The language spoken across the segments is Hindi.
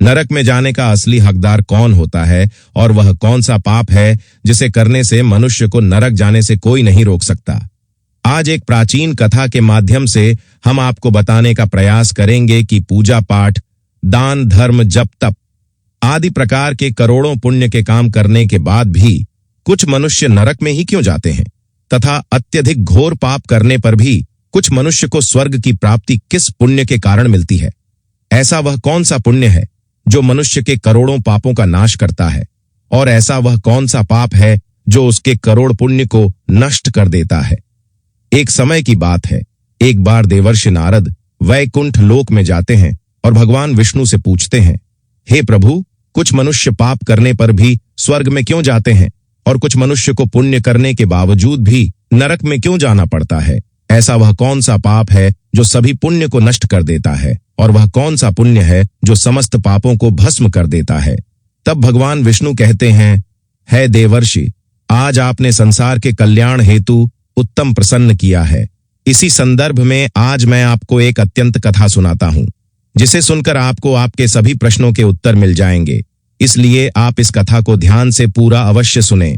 नरक में जाने का असली हकदार कौन होता है और वह कौन सा पाप है जिसे करने से मनुष्य को नरक जाने से कोई नहीं रोक सकता। आज एक प्राचीन कथा के माध्यम से हम आपको बताने का प्रयास करेंगे कि पूजा पाठ, दान, धर्म, जप, तप आदि प्रकार के करोड़ों पुण्य के काम करने के बाद भी कुछ मनुष्य नरक में ही क्यों जाते हैं, तथा अत्यधिक घोर पाप करने पर भी कुछ मनुष्य को स्वर्ग की प्राप्ति किस पुण्य के कारण मिलती है। ऐसा वह कौन सा पुण्य है जो मनुष्य के करोड़ों पापों का नाश करता है, और ऐसा वह कौन सा पाप है जो उसके करोड़ पुण्य को नष्ट कर देता है। एक समय की बात है, एक बार देवर्षि नारद वैकुंठ लोक में जाते हैं और भगवान विष्णु से पूछते हैं, हे प्रभु, कुछ मनुष्य पाप करने पर भी स्वर्ग में क्यों जाते हैं और कुछ मनुष्य को पुण्य करने के बावजूद भी नरक में क्यों जाना पड़ता है। ऐसा वह कौन सा पाप है जो सभी पुण्य को नष्ट कर देता है, और वह कौन सा पुण्य है जो समस्त पापों को भस्म कर देता है। तब भगवान विष्णु कहते हैं, हे देवर्षि, आज आपने संसार के कल्याण हेतु उत्तम प्रसन्न किया है। इसी संदर्भ में आज मैं आपको एक अत्यंत कथा सुनाता हूं, जिसे सुनकर आपको आपके सभी प्रश्नों के उत्तर मिल जाएंगे। इसलिए आप इस कथा को ध्यान से पूरा अवश्य सुने।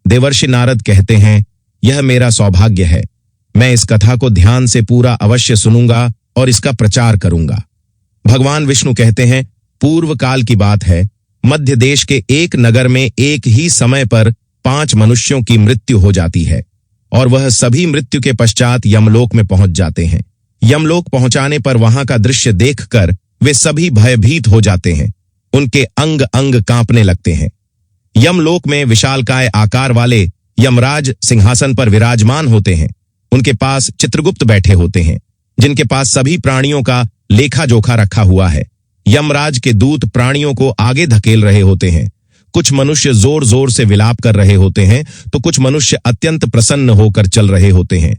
देवर्षि नारद कहते हैं, यह मेरा सौभाग्य है, मैं इस कथा को ध्यान से पूरा अवश्य सुनूंगा और इसका प्रचार करूंगा। भगवान विष्णु कहते हैं, पूर्व काल की बात है, मध्य देश के एक नगर में एक ही समय पर 5 मनुष्यों की मृत्यु हो जाती है, और वह सभी मृत्यु के पश्चात यमलोक में पहुंच जाते हैं। यमलोक पहुंचाने पर वहां का दृश्य देखकर वे सभी भयभीत हो जाते हैं, उनके अंग अंग कांपने लगते हैं। यमलोक में विशालकाय आकार वाले यमराज सिंहासन पर विराजमान होते हैं। उनके पास चित्रगुप्त बैठे होते हैं, जिनके पास सभी प्राणियों का लेखा जोखा रखा हुआ है। यमराज के दूत प्राणियों को आगे धकेल रहे होते हैं। कुछ मनुष्य जोर जोर से विलाप कर रहे होते हैं, तो कुछ मनुष्य अत्यंत प्रसन्न होकर चल रहे होते हैं।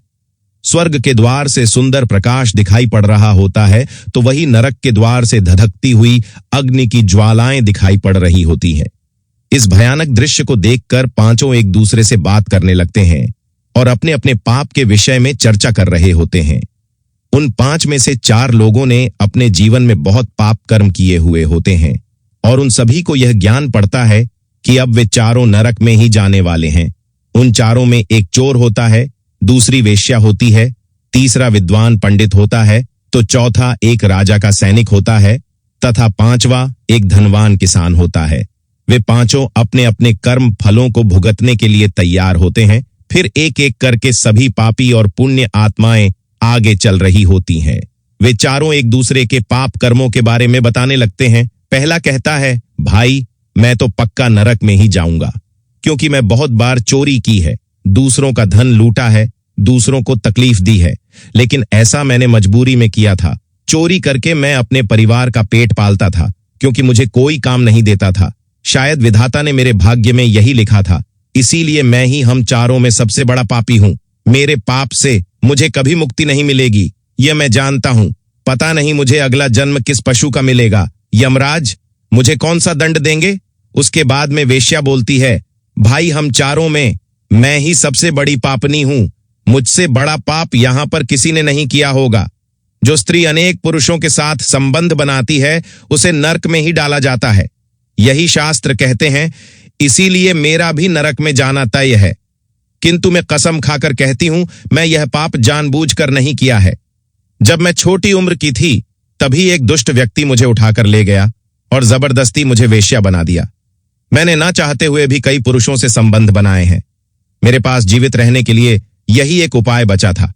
स्वर्ग के द्वार से सुंदर प्रकाश दिखाई पड़ रहा होता है, तो वही नरक के द्वार से धधकती हुई अग्नि की ज्वालाएं दिखाई पड़ रही होती हैं। इस भयानक दृश्य को देखकर 5 एक दूसरे से बात करने लगते हैं और अपने अपने पाप के विषय में चर्चा कर रहे होते हैं। उन 5 में से 4 लोगों ने अपने जीवन में बहुत पाप कर्म किए हुए होते हैं, और उन सभी को यह ज्ञान पड़ता है कि अब वे चारों नरक में ही जाने वाले हैं। उन चारों में एक चोर होता है, दूसरी वेश्या होती है, तीसरा विद्वान पंडित होता है, तो चौथा एक राजा का सैनिक होता है, तथा 5वां एक धनवान किसान होता है। वे 5 अपने अपने कर्म फलों को भुगतने के लिए तैयार होते हैं। फिर एक एक करके सभी पापी और पुण्य आत्माएं आगे चल रही होती हैं। वे चारों एक दूसरे के पाप कर्मों के बारे में बताने लगते हैं। पहला कहता है, भाई, मैं तो पक्का नरक में ही जाऊंगा, क्योंकि मैं बहुत बार चोरी की है, दूसरों का धन लूटा है, दूसरों को तकलीफ दी है, लेकिन ऐसा मैंने मजबूरी में किया था। चोरी करके मैं अपने परिवार का पेट पालता था, क्योंकि मुझे कोई काम नहीं देता था। शायद विधाता ने मेरे भाग्य में यही लिखा था, इसीलिए मैं ही हम चारों में सबसे बड़ा पापी हूं। मेरे पाप से मुझे कभी मुक्ति नहीं मिलेगी, यह मैं जानता हूं। पता नहीं मुझे अगला जन्म किस पशु का मिलेगा। यमराज, मुझे कौन सा दंड देंगे? उसके बाद में वेश्या बोलती है, भाई, हम चारों में मैं ही सबसे बड़ी पापनी हूं। मुझसे बड़ा पाप यहां पर किसी ने नहीं किया होगा। जो स्त्री अनेक पुरुषों के साथ संबंध बनाती है, उसे नरक में ही डाला जाता है। यही शास्त्र कहते हैं, इसीलिए मेरा भी नरक में जाना तय है। किंतु मैं कसम खाकर कहती हूं, मैं यह पाप जानबूझकर नहीं किया है। जब मैं छोटी उम्र की थी, तभी एक दुष्ट व्यक्ति मुझे उठाकर ले गया और जबरदस्ती मुझे वेश्या बना दिया। मैंने ना चाहते हुए भी कई पुरुषों से संबंध बनाए हैं। मेरे पास जीवित रहने के लिए यही एक उपाय बचा था।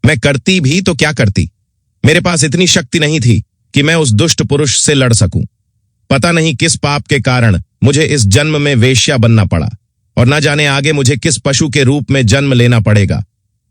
मैं करती भी तो क्या करती। मेरे पास इतनी शक्ति नहीं थी कि मैं उस दुष्ट पुरुष से लड़ सकूं। पता नहीं किस पाप के कारण मुझे इस जन्म में वेश्या बनना पड़ा, और न जाने आगे मुझे किस पशु के रूप में जन्म लेना पड़ेगा।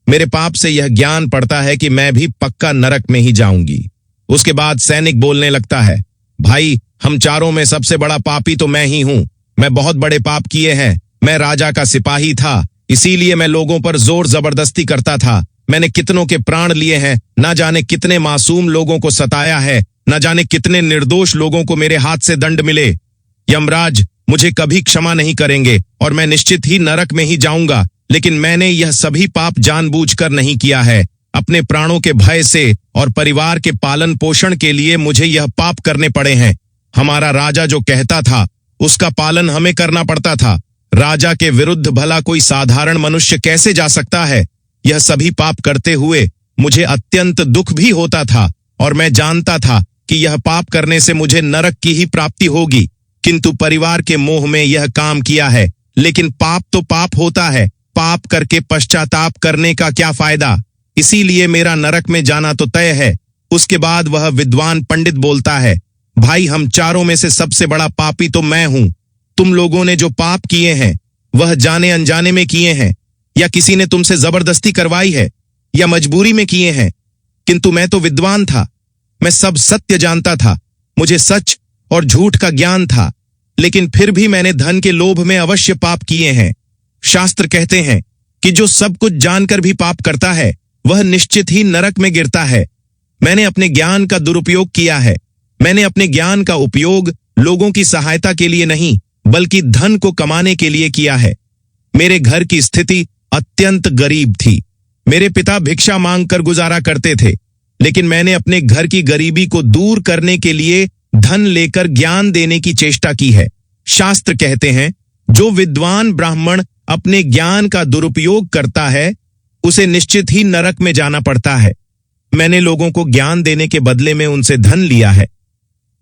मेरे पाप से यह ज्ञान पड़ता है कि मैं भी पक्का नरक में ही जाऊंगी। उसके बाद सैनिक बोलने लगता है, भाई, हम चारों में सबसे बड़ा पापी तो मैं ही हूं। मैं बहुत बड़े पाप किए हैं। मैं राजा का सिपाही था, इसीलिए मैं लोगों पर जोर जबरदस्ती करता था। मैंने कितनों के प्राण लिए हैं, न जाने कितने मासूम लोगों को सताया है, न जाने कितने निर्दोष लोगों को मेरे हाथ से दंड मिले। यमराज मुझे कभी क्षमा नहीं करेंगे और मैं निश्चित ही नरक में ही जाऊंगा, लेकिन मैंने यह सभी पाप जानबूझकर नहीं किया है। अपने प्राणों के भय से और परिवार के पालन पोषण के लिए मुझे यह पाप करने पड़े हैं। हमारा राजा जो कहता था उसका पालन हमें करना पड़ता था। राजा के विरुद्ध भला कोई साधारण मनुष्य कैसे जा सकता है? यह सभी पाप करते हुए मुझे अत्यंत दुख भी होता था और मैं जानता था कि यह पाप करने से मुझे नरक की ही प्राप्ति होगी, किंतु परिवार के मोह में यह काम किया है। लेकिन पाप तो पाप होता है, पाप करके पश्चाताप करने का क्या फायदा? इसीलिए मेरा नरक में जाना तो तय है। उसके बाद वह विद्वान पंडित बोलता है, भाई हम चारों में से सबसे बड़ा पापी तो मैं हूं। तुम लोगों ने जो पाप किए हैं वह जाने अनजाने में किए हैं, या किसी ने तुमसे जबरदस्ती करवाई है, या मजबूरी में किए हैं। किंतु मैं तो विद्वान था, मैं सब सत्य जानता था, मुझे सच और झूठ का ज्ञान था, लेकिन फिर भी मैंने धन के लोभ में अवश्य पाप किए हैं। शास्त्र कहते हैं कि जो सब कुछ जानकर भी पाप करता है वह निश्चित ही नरक में गिरता है। मैंने अपने ज्ञान का दुरुपयोग किया है। मैंने अपने ज्ञान का उपयोग लोगों की सहायता के लिए नहीं बल्कि धन को कमाने के लिए किया है। मेरे घर की स्थिति अत्यंत गरीब थी। मेरे पिता भिक्षा मांगकर गुजारा करते थे, लेकिन मैंने अपने घर की गरीबी को दूर करने के लिए धन लेकर ज्ञान देने की चेष्टा की है। शास्त्र कहते हैं, जो विद्वान ब्राह्मण अपने ज्ञान का दुरुपयोग करता है उसे निश्चित ही नरक में जाना पड़ता है। मैंने लोगों को ज्ञान देने के बदले में उनसे धन लिया है,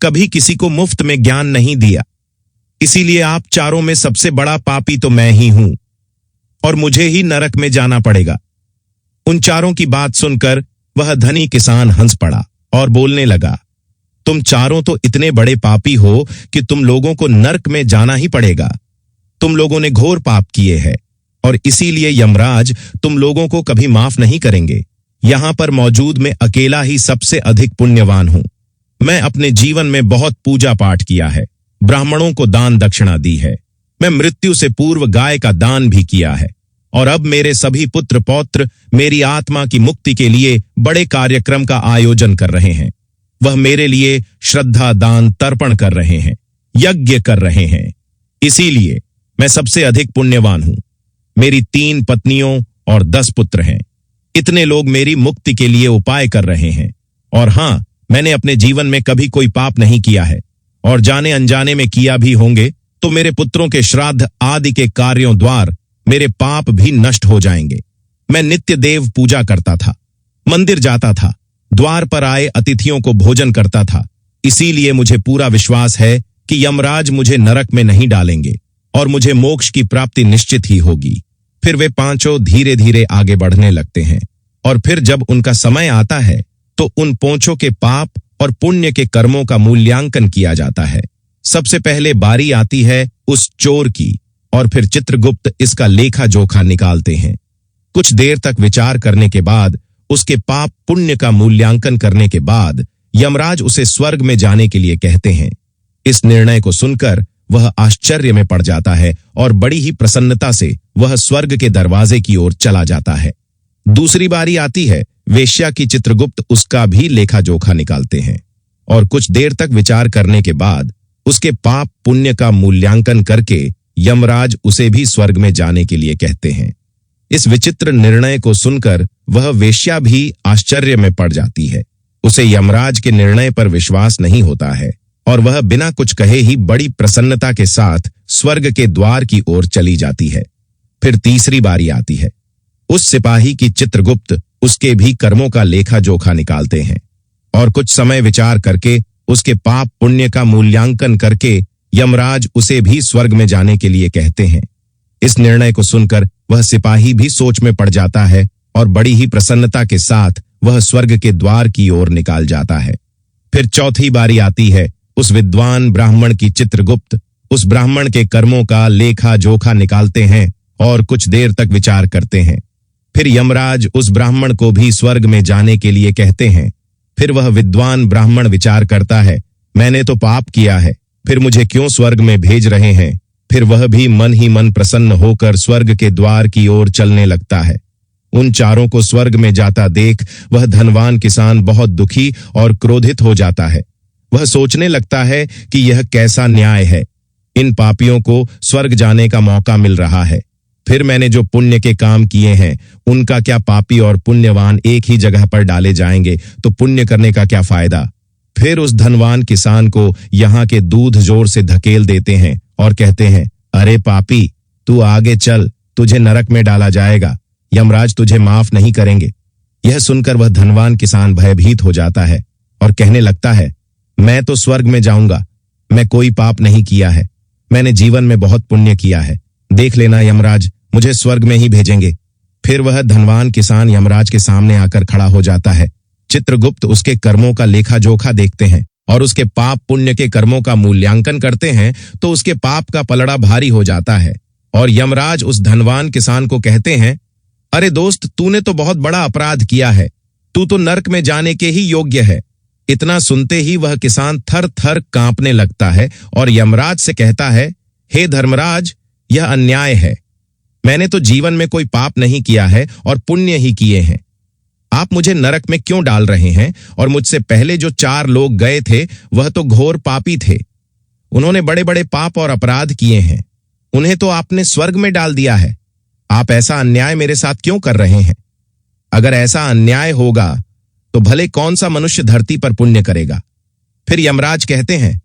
कभी किसी को मुफ्त में ज्ञान नहीं दिया। इसीलिए आप चारों में सबसे बड़ा पापी तो मैं ही हूं और मुझे ही नरक में जाना पड़ेगा। उन चारों की बात सुनकर वह धनी किसान हंस पड़ा और बोलने लगा, तुम चारों तो इतने बड़े पापी हो कि तुम लोगों को नरक में जाना ही पड़ेगा। तुम लोगों ने घोर पाप किए हैं और इसीलिए यमराज तुम लोगों को कभी माफ नहीं करेंगे। यहां पर मौजूद मैं अकेला ही सबसे अधिक पुण्यवान हूं। मैं अपने जीवन में बहुत पूजा पाठ किया है, ब्राह्मणों को दान दक्षिणा दी है। मैं मृत्यु से पूर्व गाय का दान भी किया है और अब मेरे सभी पुत्र पौत्र मेरी आत्मा की मुक्ति के लिए बड़े कार्यक्रम का आयोजन कर रहे हैं। वह मेरे लिए श्रद्धा दान तर्पण कर रहे हैं, यज्ञ कर रहे हैं। इसीलिए मैं सबसे अधिक पुण्यवान हूं। मेरी 3 पत्नियों और 10 पुत्र हैं। इतने लोग मेरी मुक्ति के लिए उपाय कर रहे हैं। और हां, मैंने अपने जीवन में कभी कोई पाप नहीं किया है, और जाने अनजाने में किया भी होंगे तो मेरे पुत्रों के श्राद्ध आदि के कार्यों द्वार मेरे पाप भी नष्ट हो जाएंगे। मैं नित्य देव पूजा करता था, मंदिर जाता था, द्वार पर आए अतिथियों को भोजन करता था। इसीलिए मुझे पूरा विश्वास है कि यमराज मुझे नरक में नहीं डालेंगे और मुझे मोक्ष की प्राप्ति निश्चित ही होगी। फिर वे पांचों धीरे धीरे आगे बढ़ने लगते हैं और फिर जब उनका समय आता है तो उन पोंछों के पाप और पुण्य के कर्मों का मूल्यांकन किया जाता है। सबसे पहले बारी आती है उस चोर की और फिर चित्रगुप्त इसका लेखा जोखा निकालते हैं। कुछ देर तक विचार करने के बाद, उसके पाप पुण्य का मूल्यांकन करने के बाद यमराज उसे स्वर्ग में जाने के लिए कहते हैं। इस निर्णय को सुनकर वह आश्चर्य में पड़ जाता है और बड़ी ही प्रसन्नता से वह स्वर्ग के दरवाजे की ओर चला जाता है। दूसरी बारी आती है वेश्या की। चित्रगुप्त उसका भी लेखा जोखा निकालते हैं और कुछ देर तक विचार करने के बाद उसके पाप पुण्य का मूल्यांकन करके यमराज उसे भी स्वर्ग में जाने के लिए कहते हैं। इस विचित्र निर्णय को सुनकर वह वेश्या भी आश्चर्य में पड़ जाती है। उसे यमराज के निर्णय पर विश्वास नहीं होता है और वह बिना कुछ कहे ही बड़ी प्रसन्नता के साथ स्वर्ग के द्वार की ओर चली जाती है। फिर तीसरी बारी आती है उस सिपाही की। चित्रगुप्त उसके भी कर्मों का लेखा जोखा निकालते हैं और कुछ समय विचार करके उसके पाप पुण्य का मूल्यांकन करके यमराज उसे भी स्वर्ग में जाने के लिए कहते हैं। इस निर्णय को सुनकर वह सिपाही भी सोच में पड़ जाता है और बड़ी ही प्रसन्नता के साथ वह स्वर्ग के द्वार की ओर निकाल जाता है। फिर चौथी बारी आती है उस विद्वान ब्राह्मण की। चित्रगुप्त उस ब्राह्मण के कर्मों का लेखा जोखा निकालते हैं और कुछ देर तक विचार करते हैं। फिर यमराज उस ब्राह्मण को भी स्वर्ग में जाने के लिए कहते हैं। फिर वह विद्वान ब्राह्मण विचार करता है, मैंने तो पाप किया है, फिर मुझे क्यों स्वर्ग में भेज रहे हैं। फिर वह भी मन ही मन प्रसन्न होकर स्वर्ग के द्वार की ओर चलने लगता है। उन चारों को स्वर्ग में जाता देख वह धनवान किसान बहुत दुखी और क्रोधित हो जाता है। वह सोचने लगता है कि यह कैसा न्याय है, इन पापियों को स्वर्ग जाने का मौका मिल रहा है। फिर मैंने जो पुण्य के काम किए हैं उनका क्या पापी और पुण्यवान एक ही जगह पर डाले जाएंगे तो पुण्य करने का क्या फायदा। फिर उस धनवान किसान को यहाँ के दूध जोर से धकेल देते हैं और कहते हैं, अरे पापी, तू आगे चल, तुझे नरक में डाला जाएगा, यमराज तुझे माफ नहीं करेंगे। यह सुनकर वह धनवान किसान भयभीत हो जाता है और कहने लगता है, मैं तो स्वर्ग में जाऊंगा, मैं कोई पाप नहीं किया है, मैंने जीवन में बहुत पुण्य किया है, देख लेना यमराज मुझे स्वर्ग में ही भेजेंगे। फिर वह धनवान किसान यमराज के सामने आकर खड़ा हो जाता है। चित्रगुप्त उसके कर्मों का लेखा जोखा देखते हैं और उसके पाप पुण्य के कर्मों का मूल्यांकन करते हैं तो उसके पाप का पलड़ा भारी हो जाता है और यमराज उस धनवान किसान को कहते हैं, अरे दोस्त, तूने तो बहुत बड़ा अपराध किया है, तू तो नरक में जाने के ही योग्य है। इतना सुनते ही वह किसान थर थर कांपने लगता है और यमराज से कहता है, हे धर्मराज, यह अन्याय है, मैंने तो जीवन में कोई पाप नहीं किया है और पुण्य ही किए हैं। आप मुझे नरक में क्यों डाल रहे हैं? और मुझसे पहले जो 4 लोग गए थे वह तो घोर पापी थे, उन्होंने बड़े बड़े पाप और अपराध किए हैं, उन्हें तो आपने स्वर्ग में डाल दिया है। आप ऐसा अन्याय मेरे साथ क्यों कर रहे हैं? अगर ऐसा अन्याय होगा तो भले कौन सा मनुष्य धरती पर पुण्य करेगा। फिर यमराज कहते हैं,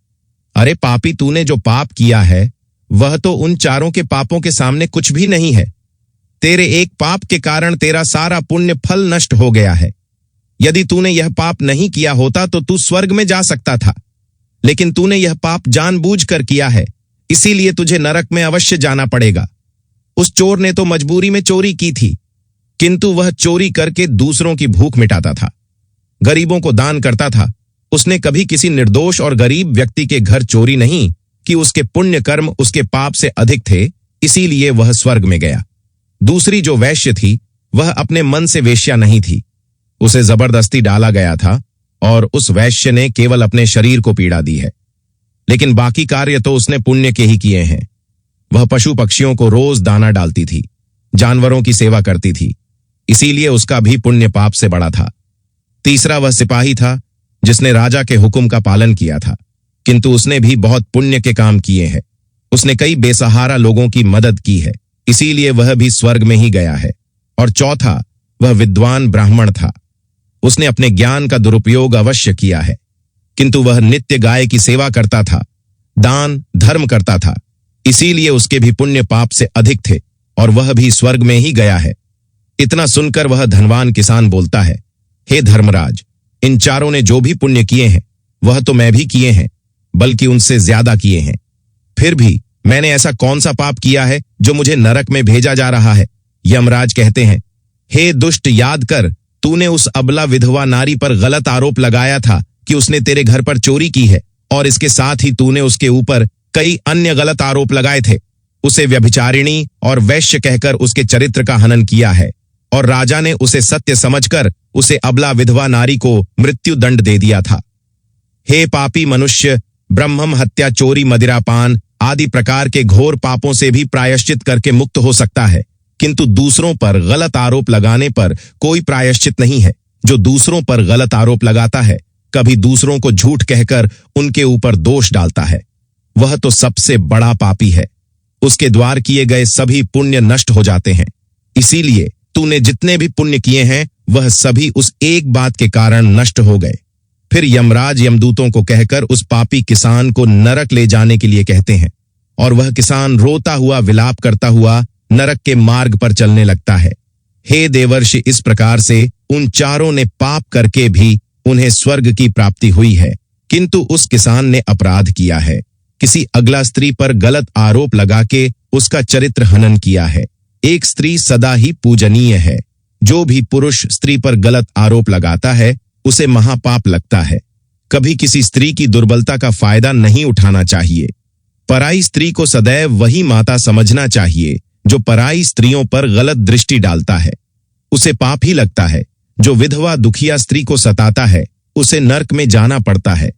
अरे पापी, तूने जो पाप किया है वह तो उन 4 के पापों के सामने कुछ भी नहीं है। तेरे एक पाप के कारण तेरा सारा पुण्य फल नष्ट हो गया है। यदि तूने यह पाप नहीं किया होता तो तू स्वर्ग में जा सकता था, लेकिन तूने यह पाप जानबूझकर किया है, इसीलिए तुझे नरक में अवश्य जाना पड़ेगा। उस चोर ने तो मजबूरी में चोरी की थी, किंतु वह चोरी करके दूसरों की भूख मिटाता था, गरीबों को दान करता था। उसने कभी किसी निर्दोष और गरीब व्यक्ति के घर चोरी नहीं कि उसके पुण्य कर्म उसके पाप से अधिक थे, इसीलिए वह स्वर्ग में गया। दूसरी जो वैश्य थी वह अपने मन से वेश्या नहीं थी, उसे जबरदस्ती डाला गया था और उस वैश्य ने केवल अपने शरीर को पीड़ा दी है, लेकिन बाकी कार्य तो उसने पुण्य के ही किए हैं। वह पशु पक्षियों को रोज दाना डालती थी, जानवरों की सेवा करती थी, इसीलिए उसका भी पुण्य पाप से बड़ा था। तीसरा वह सिपाही था जिसने राजा के हुक्म का पालन किया था, किंतु उसने भी बहुत पुण्य के काम किए हैं। उसने कई बेसहारा लोगों की मदद की है, इसीलिए वह भी स्वर्ग में ही गया है। और चौथा वह विद्वान ब्राह्मण था, उसने अपने ज्ञान का दुरुपयोग अवश्य किया है, किंतु वह नित्य गाय की सेवा करता था, दान धर्म करता था, इसीलिए उसके भी पुण्य पाप से अधिक थे और वह भी स्वर्ग में ही गया है। इतना सुनकर वह धनवान किसान बोलता है, हे धर्मराज, इन 4 ने जो भी पुण्य किए हैं वह तो मैं भी किए हैं, बल्कि उनसे ज्यादा किए हैं। फिर भी मैंने ऐसा कौन सा पाप किया है जो मुझे नरक में भेजा जा रहा है? यमराज कहते हैं, हे दुष्ट, याद कर, तूने उस अबला विधवा नारी पर गलत आरोप लगाया था कि उसने तेरे घर पर चोरी की है, और इसके साथ ही तूने उसके ऊपर कई अन्य गलत आरोप लगाए थे। उसे व्यभिचारिणी और वैश्य कहकर उसके चरित्र का हनन किया है, और राजा ने उसे सत्य समझकर उसे अबला विधवा नारी को मृत्यु दंड दे दिया था। हे पापी मनुष्य, ब्रह्म हत्या, चोरी, मदिरापान आदि प्रकार के घोर पापों से भी प्रायश्चित करके मुक्त हो सकता है, किंतु दूसरों पर गलत आरोप लगाने पर कोई प्रायश्चित नहीं है। जो दूसरों पर गलत आरोप लगाता है, कभी दूसरों को झूठ कहकर उनके ऊपर दोष डालता है, वह तो सबसे बड़ा पापी है। उसके द्वार किए गए सभी पुण्य नष्ट हो जाते हैं। इसीलिए तूने जितने भी पुण्य किए हैं वह सभी उस एक बात के कारण नष्ट हो गए। फिर यमराज यमदूतों को कहकर उस पापी किसान को नरक ले जाने के लिए कहते हैं, और वह किसान रोता हुआ विलाप करता हुआ नरक के मार्ग पर चलने लगता है। हे देवर्षि, इस प्रकार से उन 4 ने पाप करके भी उन्हें स्वर्ग की प्राप्ति हुई है, किंतु उस किसान ने अपराध किया है, किसी अगला स्त्री पर गलत आरोप लगा के उसका चरित्र हनन किया है। एक स्त्री सदा ही पूजनीय है, जो भी पुरुष स्त्री पर गलत आरोप लगाता है उसे महापाप लगता है। कभी किसी स्त्री की दुर्बलता का फायदा नहीं उठाना चाहिए। पराई स्त्री को सदैव वही माता समझना चाहिए जो पराई स्त्रियों पर गलत दृष्टि डालता है, उसे पाप ही लगता है। जो विधवा दुखिया स्त्री को सताता है उसे नरक में जाना पड़ता है।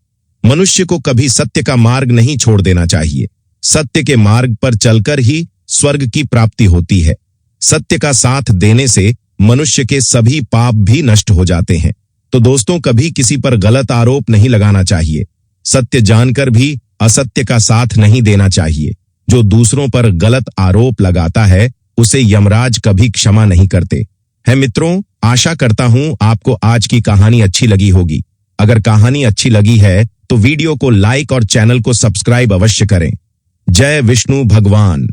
मनुष्य को कभी सत्य का मार्ग नहीं छोड़ देना चाहिए। सत्य के मार्ग पर चलकर ही स्वर्ग की प्राप्ति होती है। सत्य का साथ देने से मनुष्य के सभी पाप भी नष्ट हो जाते हैं। तो दोस्तों, कभी किसी पर गलत आरोप नहीं लगाना चाहिए। सत्य जानकर भी असत्य का साथ नहीं देना चाहिए। जो दूसरों पर गलत आरोप लगाता है उसे यमराज कभी क्षमा नहीं करते। है मित्रों, आशा करता हूं आपको आज की कहानी अच्छी लगी होगी। अगर कहानी अच्छी लगी है तो वीडियो को लाइक और चैनल को सब्सक्राइब अवश्य करें। जय विष्णु भगवान।